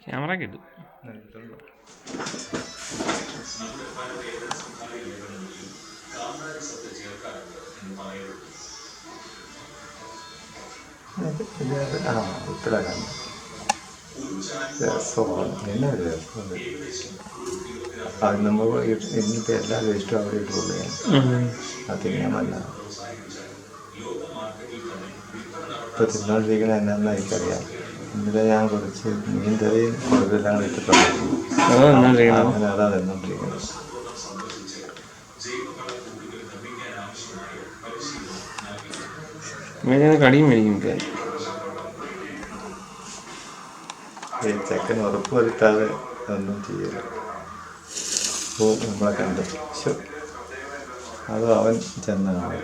Camera കിട്ടും. രസമാണ്, എന്നാ ഒരു രസമാണ്. അത് നമ്മൾ ഇന്നിപ്പോൾ എല്ലാവരും ഇഷ്ടം അവിടെ ഇട്ടുള്ളൂ. അത് തിന്നാൻ നല്ല ഇപ്പോൾ തിന്നോണ്ടിരിക്കുന്നത് എന്നാന്ന് എനിക്കറിയാം. ഇന്നലെ ഞാൻ കുറച്ച് മീൻ കറിയും കുറച്ചെല്ലാം കൂടെ ഇട്ടിട്ടുണ്ട്. അങ്ങനെ അതാ തിന്നോണ്ടിരിക്കുന്നത്. കടിയും മേടിക്കും. ഈ ചെക്കൻ ഉറപ്പ് വരുത്താതെ ഒന്നും ചെയ്യില്ല. അപ്പോൾ നമ്മളെ കണ്ടു അതോ അവൻ ചെന്നാണ്.